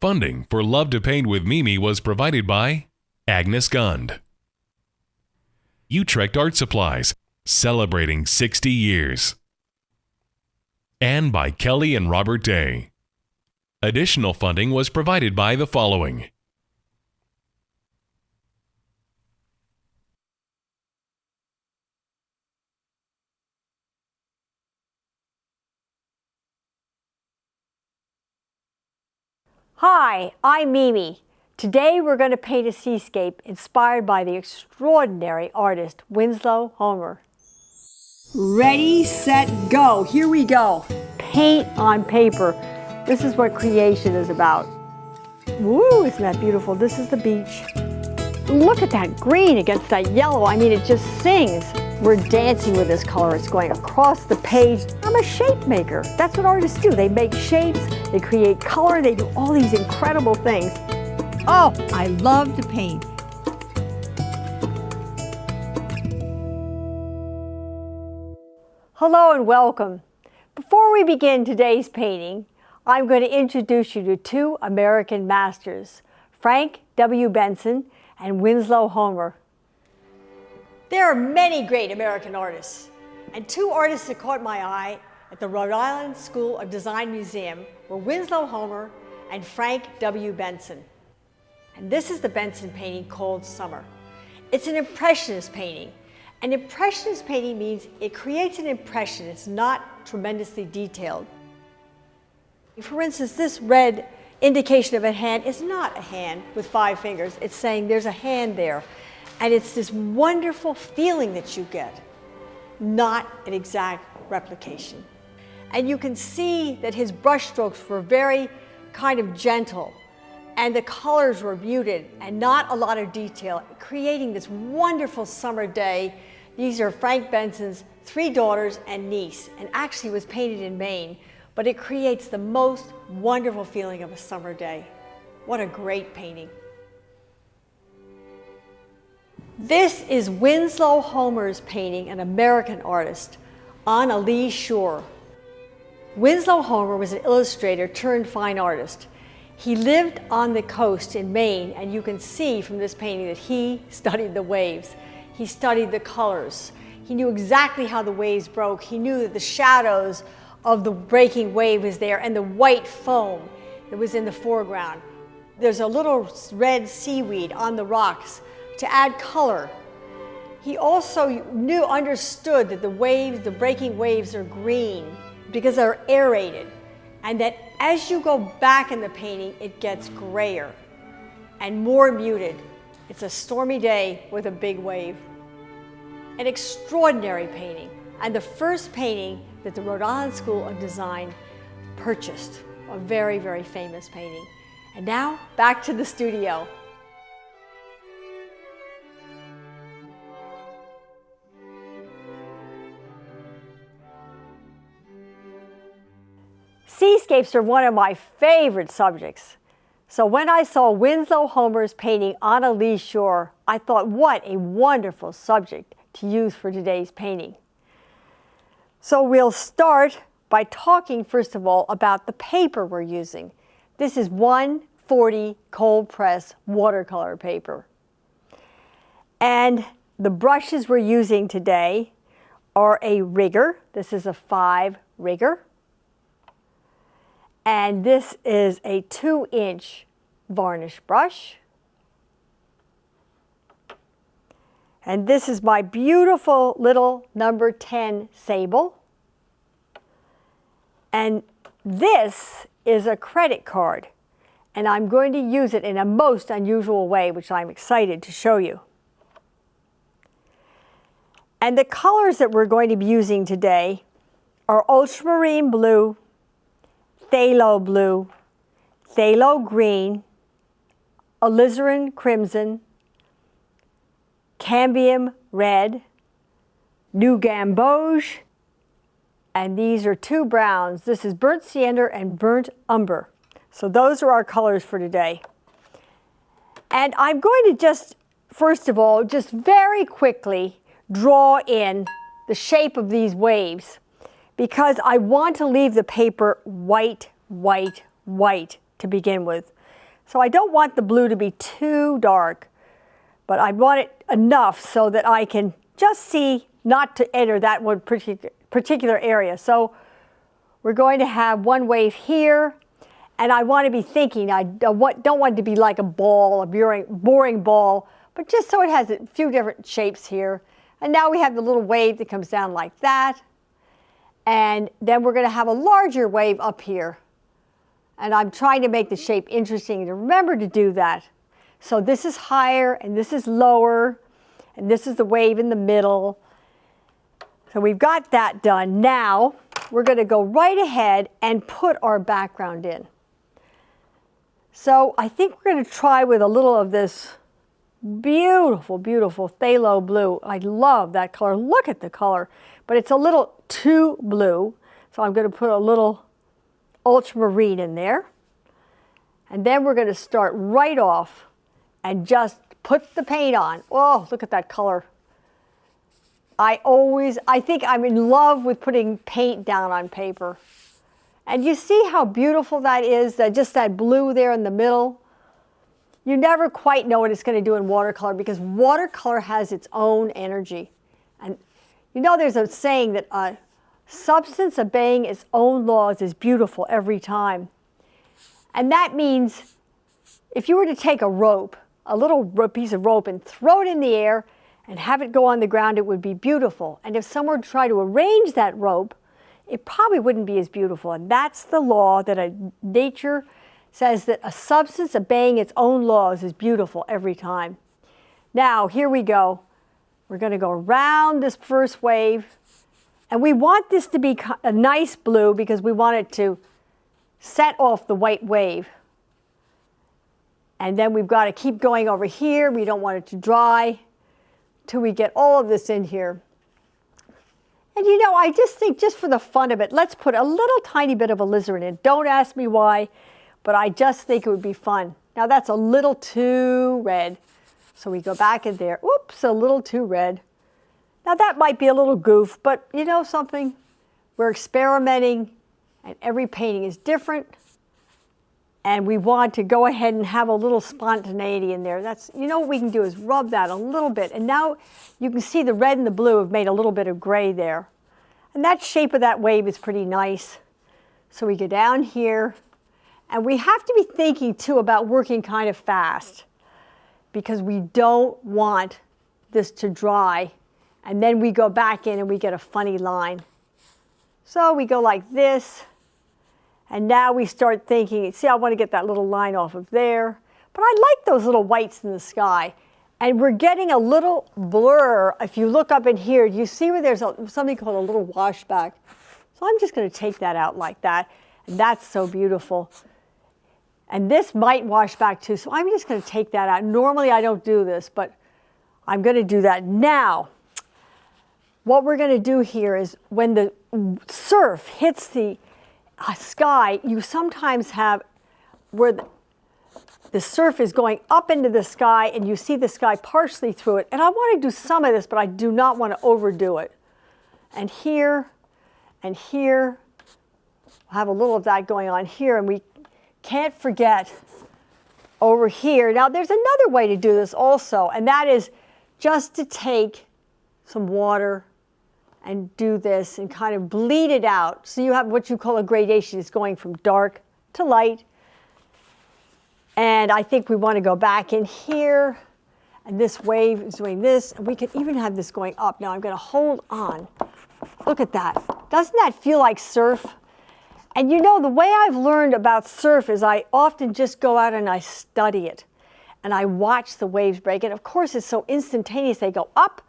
funding for Love to Paint with Mimi was provided by Agnes Gund, Utrecht Art Supplies, celebrating 60 years, and by Kelly and Robert Day. Additional funding was provided by the following: Hi, I'm Mimi. Today we're going to paint a seascape inspired by the extraordinary artist Winslow Homer. Ready, set, go. Here we go. Paint on paper. This is what creation is about. Woo, isn't that beautiful? This is the beach. Look at that green against that yellow. I mean, it just sings. We're dancing with this color. It's going across the page. I'm a shape maker. That's what artists do. They make shapes, they create color, they do all these incredible things. Oh, I love to paint. Hello and welcome. Before we begin today's painting, I'm going to introduce you to two American masters, Frank W. Benson and Winslow Homer. There are many great American artists, and two artists that caught my eye at the Rhode Island School of Design Museum were Winslow Homer and Frank W. Benson. And this is the Benson painting called Summer. It's an impressionist painting. An impressionist painting means it creates an impression. It's not tremendously detailed. For instance, this red indication of a hand is not a hand with 5 fingers. It's saying there's a hand there. And it's this wonderful feeling that you get, not an exact replication. And you can see that his brush strokes were very kind of gentle, and the colors were muted and not a lot of detail, creating this wonderful summer day. These are Frank Benson's 3 daughters and niece, and actually was painted in Maine, but it creates the most wonderful feeling of a summer day. What a great painting. This is Winslow Homer's painting, an American artist, on a lee shore. Winslow Homer was an illustrator turned fine artist. He lived on the coast in Maine, and you can see from this painting that he studied the waves. He studied the colors. He knew exactly how the waves broke. He knew that the shadows of the breaking wave was there and the white foam that was in the foreground. There's a little red seaweed on the rocks to add color. He also understood that the waves, the breaking waves, are green because they're aerated, and that as you go back in the painting, it gets grayer and more muted. It's a stormy day with a big wave. An extraordinary painting, and the first painting that the Rhode Island School of Design purchased. A very, very famous painting. And now, back to the studio. Seascapes are one of my favorite subjects. So when I saw Winslow Homer's painting on a lee shore, I thought, what a wonderful subject to use for today's painting. So we'll start by talking, first of all, about the paper we're using. This is 140 cold press watercolor paper. And the brushes we're using today are a rigger. This is a 5 rigger. And this is a 2-inch varnish brush. And this is my beautiful little number 10 sable. And this is a credit card. And I'm going to use it in a most unusual way, which I'm excited to show you. And the colors that we're going to be using today are ultramarine blue, phthalo blue, phthalo green, alizarin crimson, cambium red, new gamboge, and these are 2 browns. This is burnt sienna and burnt umber. So those are our colors for today. And I'm going to just, first of all, just very quickly draw in the shape of these waves, because I want to leave the paper white, white, white to begin with. So I don't want the blue to be too dark, but I want it enough so that I can just see not to enter that one particular area. So we're going to have one wave here, and I want to be thinking, I don't want it to be like a ball, a boring ball, but just so it has a few different shapes here. And now we have the little wave that comes down like that. And then we're going to have a larger wave up here. And I'm trying to make the shape interesting, and remember to do that. So this is higher, and this is lower, and this is the wave in the middle. So we've got that done. Now we're going to go right ahead and put our background in. So I think we're going to try with a little of this beautiful, beautiful phthalo blue. I love that color. Look at the color. But it's a little too blue, so I'm going to put a little ultramarine in there. And then we're going to start right off and just put the paint on. Oh, look at that color. I think I'm in love with putting paint down on paper. And you see how beautiful that is, just that blue there in the middle? You never quite know what it's going to do in watercolor because watercolor has its own energy. And you know there's a saying that a substance obeying its own laws is beautiful every time. And that means if you were to take a rope, a little piece of rope, and throw it in the air and have it go on the ground, it would be beautiful. And if someone tried to arrange that rope, it probably wouldn't be as beautiful. And that's the law that nature says, that a substance obeying its own laws is beautiful every time. Now, here we go. We're going to go around this first wave. And we want this to be a nice blue because we want it to set off the white wave. And then we've got to keep going over here. We don't want it to dry till we get all of this in here. And you know, I just think, just for the fun of it, let's put a little tiny bit of alizarin in. Don't ask me why, but I just think it would be fun. Now that's a little too red. So we go back in there. Oops, a little too red. Now that might be a little goof, but you know something? We're experimenting, and every painting is different. And we want to go ahead and have a little spontaneity in there. That's, you know what we can do is rub that a little bit. And now you can see the red and the blue have made a little bit of gray there. And that shape of that wave is pretty nice. So we go down here. And we have to be thinking too about working kind of fast, because we don't want this to dry. And then we go back in and we get a funny line. So we go like this. And now we start thinking, see, I want to get that little line off of there. But I like those little whites in the sky. And we're getting a little blur. If you look up in here, you see where there's something called a little washback. So I'm just going to take that out like that. And that's so beautiful. And this might wash back too, so I'm just going to take that out. Normally I don't do this, but I'm going to do that now. What we're going to do here is when the surf hits the sky, you sometimes have where the surf is going up into the sky and you see the sky partially through it. And I want to do some of this, but I do not want to overdo it. And here, we'll have a little of that going on here, and we can't forget over here. Now there's another way to do this also, and that is just to take some water and do this and kind of bleed it out. So you have what you call a gradation. It's going from dark to light. And I think we want to go back in here, and this wave is doing this, and we can even have this going up. Now I'm going to hold on. Look at that. Doesn't that feel like surf? And you know, the way I've learned about surf is I often just go out and I study it. And I watch the waves break. And of course, it's so instantaneous. They go up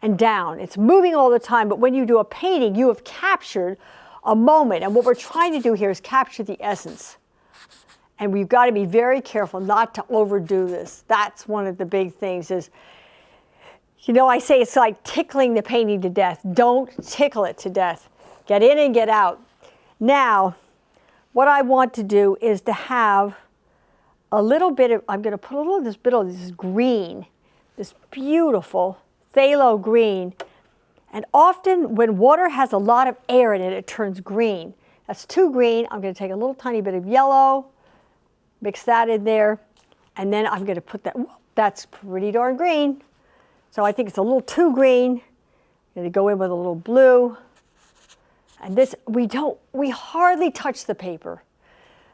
and down. It's moving all the time. But when you do a painting, you have captured a moment. And what we're trying to do here is capture the essence. And we've got to be very careful not to overdo this. That's one of the big things is, you know, I say it's like tickling the painting to death. Don't tickle it to death. Get in and get out. Now, what I want to do is to have a little bit of, I'm going to put a little of this green, this beautiful phthalo green. And often when water has a lot of air in it, it turns green. That's too green. I'm going to take a little tiny bit of yellow, Mix that in there. And then I'm going to put that, that's pretty darn green. So I think it's a little too green. I'm going to go in with a little blue. And this, we hardly touch the paper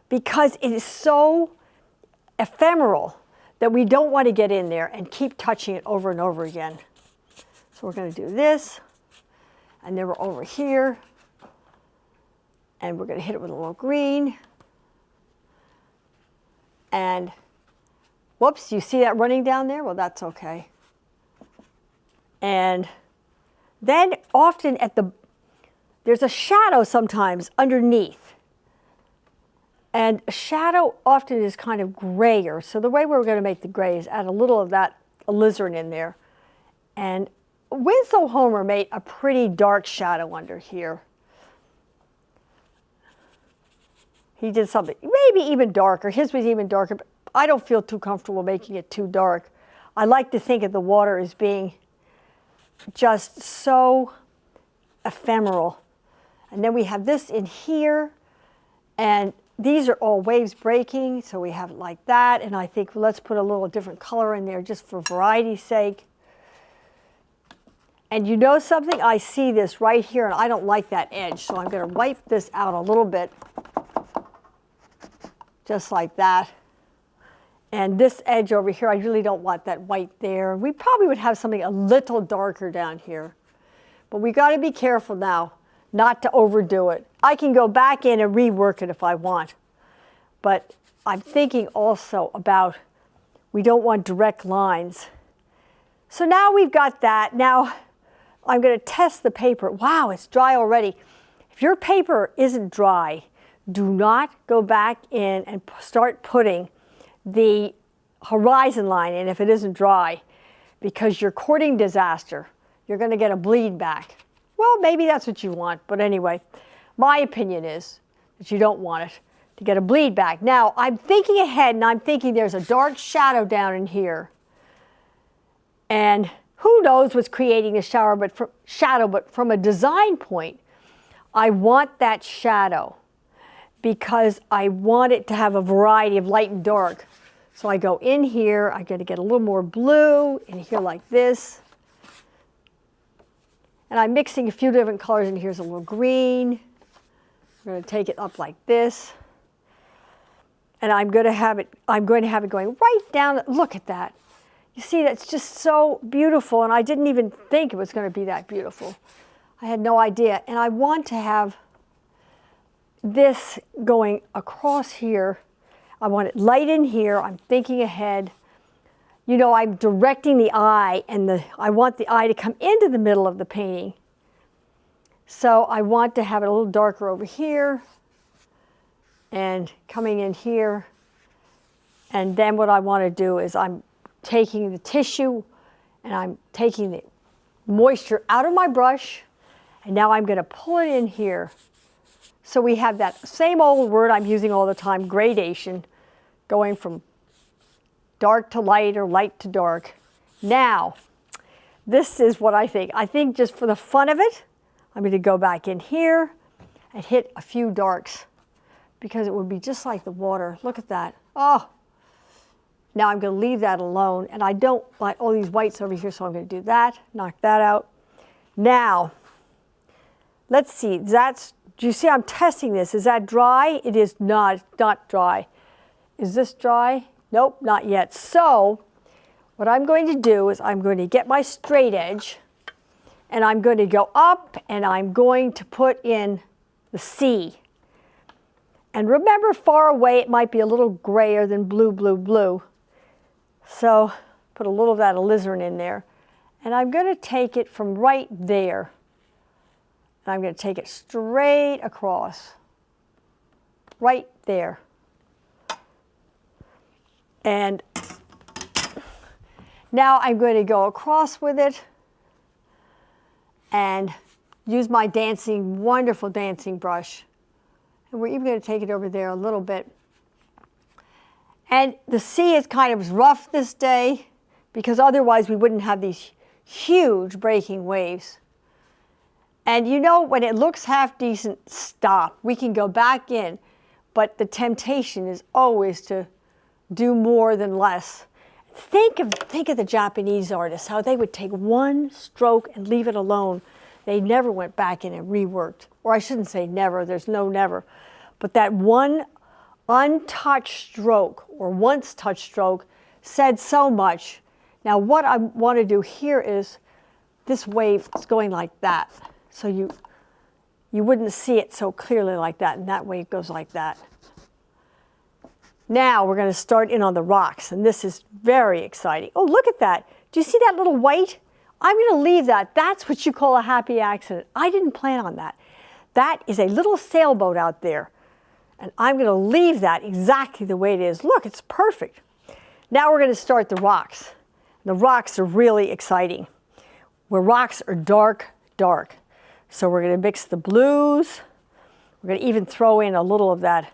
because it is so ephemeral that we don't want to get in there and keep touching it over and over again. So we're going to do this, and then we're over here, and we're going to hit it with a little green. And whoops, you see that running down there? Well, that's okay. And then often there's a shadow sometimes underneath. And a shadow often is kind of grayer. So the way we're going to make the gray is add a little of that alizarin in there. And Winslow Homer made a pretty dark shadow under here. He did something maybe even darker. His was even darker, but I don't feel too comfortable making it too dark. I like to think of the water as being just so ephemeral. And then we have this in here, and these are all waves breaking, so we have it like that. And I think let's put a little different color in there just for variety's sake. And you know something? I see this right here, and I don't like that edge, so I'm going to wipe this out a little bit, just like that. And this edge over here, I really don't want that white there. We probably would have something a little darker down here. But we got to be careful now not to overdo it. I can go back in and rework it if I want. But I'm thinking also about we don't want direct lines. So now we've got that. Now I'm going to test the paper. Wow, it's dry already. If your paper isn't dry, do not go back in and start putting the horizon line in if it isn't dry, because you're courting disaster. You're going to get a bleed back. Well, maybe that's what you want, but anyway, my opinion is that you don't want it to get a bleed back. Now, I'm thinking ahead, and I'm thinking there's a dark shadow down in here. And who knows what's creating the shadow, but from a design point, I want that shadow because I want it to have a variety of light and dark. So I go in here, I'm going to get a little more blue in here like this. And I'm mixing a few different colors, and here's a little green. I'm going to take it up like this. And I'm going to have it going right down. Look at that. You see, that's just so beautiful, and I didn't even think it was going to be that beautiful. I had no idea. And I want to have this going across here. I want it light in here. I'm thinking ahead. You know, I'm directing the eye, and I want the eye to come into the middle of the painting. So I want to have it a little darker over here and coming in here. And then what I want to do is I'm taking the tissue and I'm taking the moisture out of my brush, and now I'm going to pull it in here. So we have that same old word I'm using all the time, gradation, going from dark to light or light to dark. Now, this is what I think. I think just for the fun of it, I'm going to go back in here and hit a few darks because it would be just like the water. Look at that. Oh, now I'm going to leave that alone, and I don't like all these whites over here, so I'm going to do that, knock that out. Now, let's see. Do you see I'm testing this? Is that dry? It is not. It's not dry. Is this dry? Nope, not yet. So what I'm going to do is I'm going to get my straight edge, and I'm going to go up, and I'm going to put in the sea. And remember, far away it might be a little grayer than blue, blue, blue. So put a little of that alizarin in there. And I'm going to take it from right there. And I'm going to take it straight across. Right there. And now I'm going to go across with it and use my wonderful dancing brush. And we're even going to take it over there a little bit. And the sea is kind of rough this day because otherwise we wouldn't have these huge breaking waves. And you know, when it looks half decent, stop. We can go back in, but the temptation is always to do more than less. Think of the Japanese artists, how they would take one stroke and leave it alone. They never went back in and reworked. Or I shouldn't say never, there's no never. But that one untouched stroke, or once touched stroke, said so much. Now what I want to do here is, this wave is going like that. So you wouldn't see it so clearly like that, and that wave goes like that. Now we're going to start in on the rocks, and this is very exciting. Oh, look at that. Do you see that little white? I'm going to leave that. That's what you call a happy accident. I didn't plan on that. That is a little sailboat out there, and I'm going to leave that exactly the way it is. Look, it's perfect. Now we're going to start the rocks. The rocks are really exciting. Where rocks are dark, dark. So we're going to mix the blues. We're going to even throw in a little of that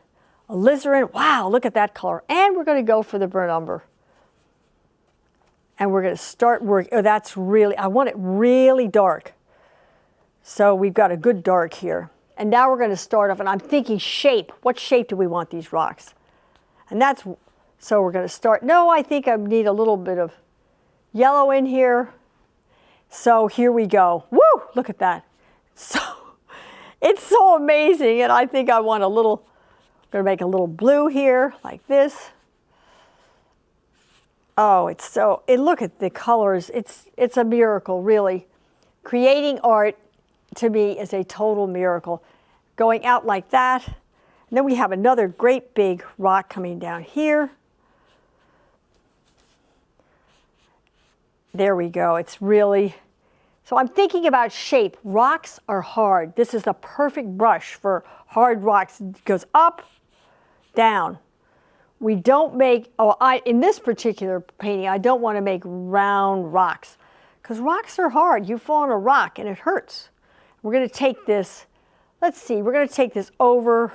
alizarin. Wow, look at that color. And we're going to go for the burnt umber. And we're going to start work. Oh, that's really, I want it really dark. So we've got a good dark here. And now we're going to start off, and I'm thinking shape. What shape do we want these rocks? And that's, so we're going to start. No, I think I need a little bit of yellow in here. So here we go. Woo, look at that. So, it's so amazing. And I think I want a little, I'm going to make a little blue here, like this. Oh, it's so, look at the colors. It's a miracle, really. Creating art, to me, is a total miracle. Going out like that. And then we have another great big rock coming down here. There we go. It's really, so I'm thinking about shape. Rocks are hard. This is the perfect brush for hard rocks. It goes up, down. We don't make, in this particular painting, I don't want to make round rocks, because rocks are hard. You fall on a rock and it hurts. We're going to take this, let's see, we're going to take this over.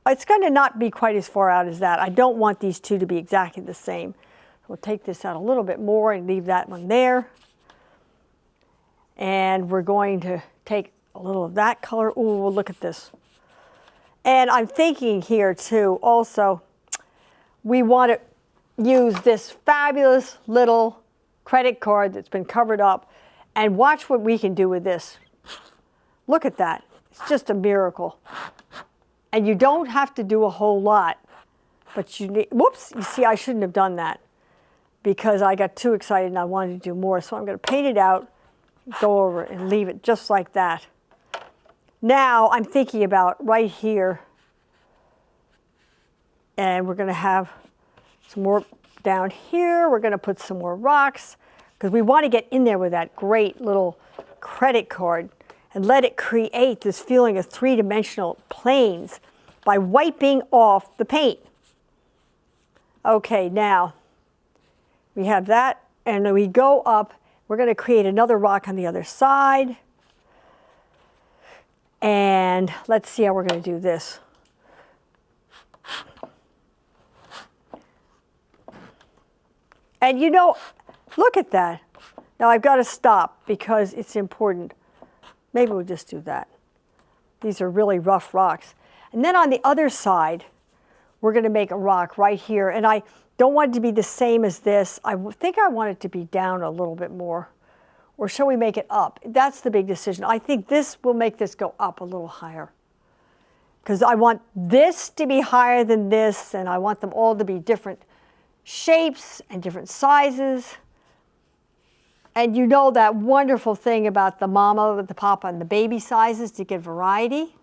It's going to not be quite as far out as that. I don't want these two to be exactly the same. We'll take this out a little bit more and leave that one there. And we're going to take a little of that color. Ooh, look at this. And I'm thinking here too, also, we want to use this fabulous little credit card that's been covered up, and watch what we can do with this. Look at that. It's just a miracle. And you don't have to do a whole lot, but you need, whoops, you see, I shouldn't have done that because I got too excited and I wanted to do more. So I'm going to paint it out, go over it, and leave it just like that. Now I'm thinking about right here, and we're going to have some more down here. We're going to put some more rocks because we want to get in there with that great little credit card and let it create this feeling of three-dimensional planes by wiping off the paint. Okay, now we have that, and then we go up. We're going to create another rock on the other side. And let's see how we're going to do this. And you know, look at that. Now I've got to stop because it's important. Maybe we'll just do that. These are really rough rocks. And then on the other side, we're going to make a rock right here. And I don't want it to be the same as this. I think I want it to be down a little bit more. Or shall we make it up? That's the big decision. I think this will make this go up a little higher. Because I want this to be higher than this, and I want them all to be different shapes and different sizes. And you know that wonderful thing about the mama, the papa, and the baby sizes to get variety.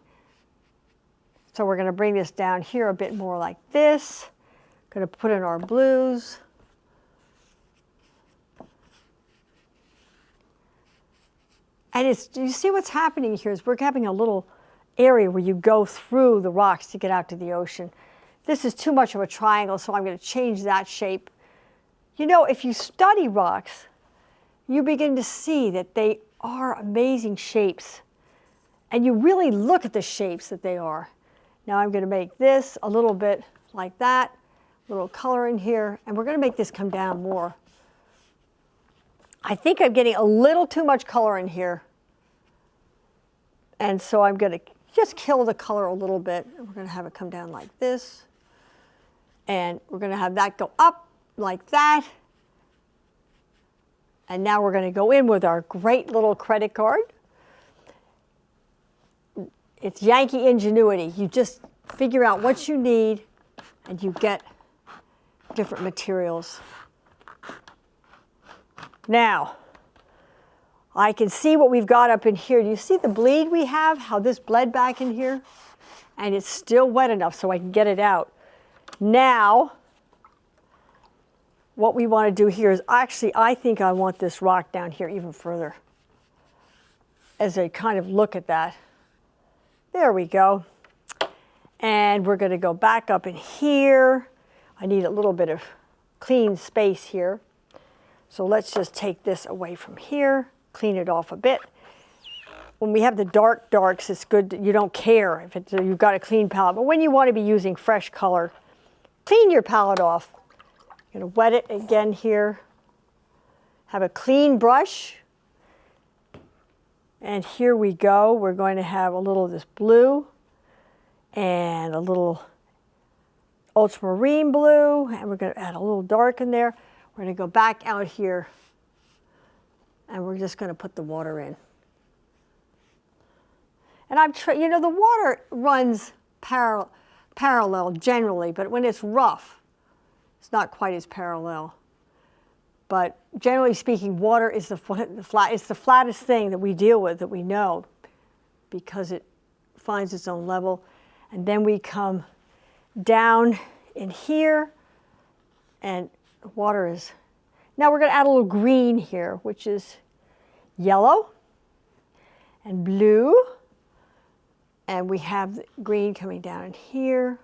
So we're going to bring this down here a bit more like this. Going to put in our blues. And it's, you see what's happening here is we're having a little area where you go through the rocks to get out to the ocean. This is too much of a triangle, so I'm going to change that shape. You know, if you study rocks, you begin to see that they are amazing shapes. And you really look at the shapes that they are. Now I'm going to make this a little bit like that, a little color in here, and we're going to make this come down more. I think I'm getting a little too much color in here. And so I'm going to just kill the color a little bit. We're going to have it come down like this. And we're going to have that go up like that. And now we're going to go in with our great little credit card. It's Yankee ingenuity. You just figure out what you need and you get different materials. Now, I can see what we've got up in here. Do you see the bleed we have? How this bled back in here? And it's still wet enough so I can get it out. Now, what we want to do here is actually, I think I want this rock down here even further as a kind of look at that. There we go. And we're going to go back up in here. I need a little bit of clean space here. So let's just take this away from here, clean it off a bit. When we have the darks, it's good that you don't care if you've got a clean palette. But when you want to be using fresh color, clean your palette off. I'm going to wet it again here. Have a clean brush. And here we go. We're going to have a little of this blue and a little ultramarine blue. And we're going to add a little dark in there. We're going to go back out here. And we're just going to put the water in. And the water runs parallel generally, but when it's rough, it's not quite as parallel. But generally speaking, water is it's the flattest thing that we deal with, that we know, because it finds its own level. And then we come down in here, and the water is... Now we're going to add a little green here, which is yellow and blue. And we have the green coming down in here.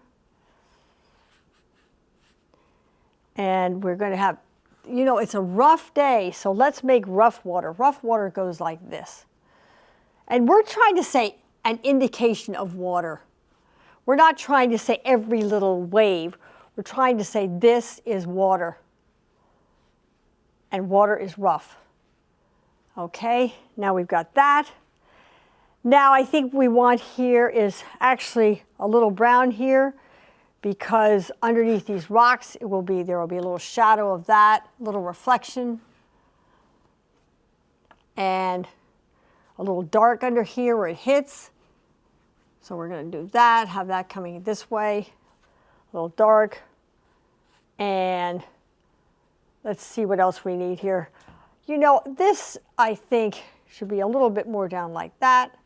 And we're going to have, it's a rough day, so let's make rough water. Rough water goes like this. And we're trying to say an indication of water. We're not trying to say every little wave. We're trying to say this is water. And water is rough. Okay, now we've got that. Now I think we want here is actually a little brown here, because underneath these rocks there will be a little shadow of that, little reflection. And a little dark under here where it hits. So we're going to do that, have that coming this way, a little dark. And let's see what else we need here. This I think should be a little bit more down like that.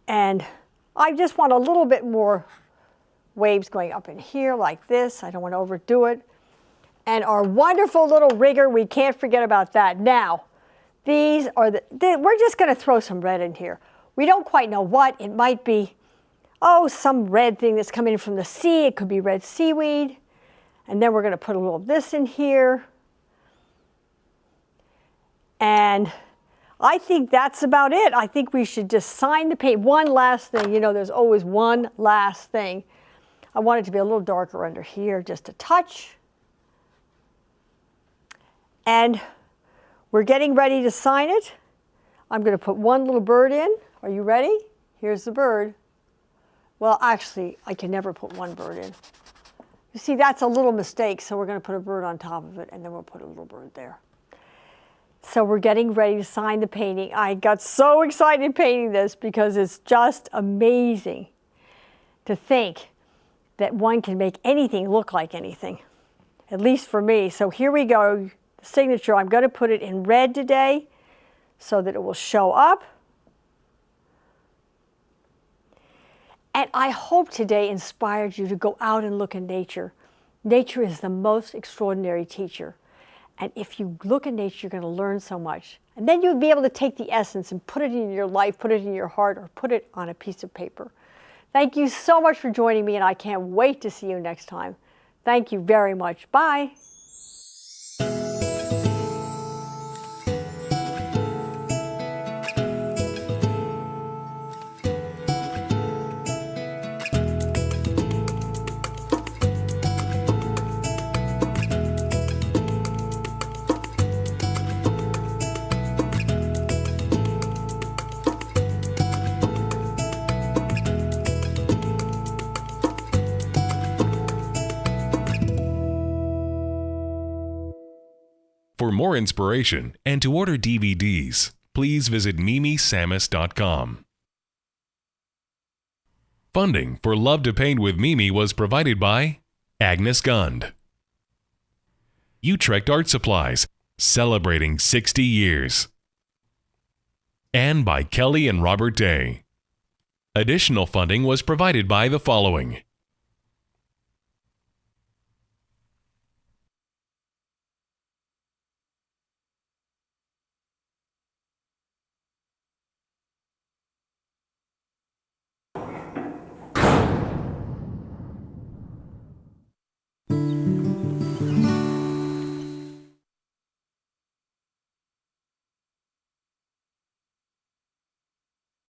And I just want a little bit more waves going up in here like this. I don't want to overdo it. And our wonderful little rigger, we can't forget about that. Now, these are we're just going to throw some red in here. We don't quite know what. It might be, some red thing that's coming in from the sea. It could be red seaweed. And then we're going to put a little of this in here. And I think that's about it. I think we should just sign the paint. One last thing, there's always one last thing. I want it to be a little darker under here, just a touch. And we're getting ready to sign it. I'm going to put one little bird in. Are you ready? Here's the bird. Well, actually, I can never put one bird in. You see, that's a little mistake, so we're going to put a bird on top of it, and then we'll put a little bird there. So we're getting ready to sign the painting. I got so excited painting this because it's just amazing to think that one can make anything look like anything, at least for me. So here we go, the signature. I'm going to put it in red today so that it will show up. And I hope today inspired you to go out and look in nature. Nature is the most extraordinary teacher. And if you look at nature, you're going to learn so much. And then you'll be able to take the essence and put it in your life, put it in your heart, or put it on a piece of paper. Thank you so much for joining me, and I can't wait to see you next time. Thank you very much. Bye. For more inspiration and to order DVDs, please visit mimisammis.com. Funding for Love to Paint with Mimi was provided by Agnes Gund, Utrecht Art Supplies, celebrating 60 years, and by Kelly and Robert Day. Additional funding was provided by the following: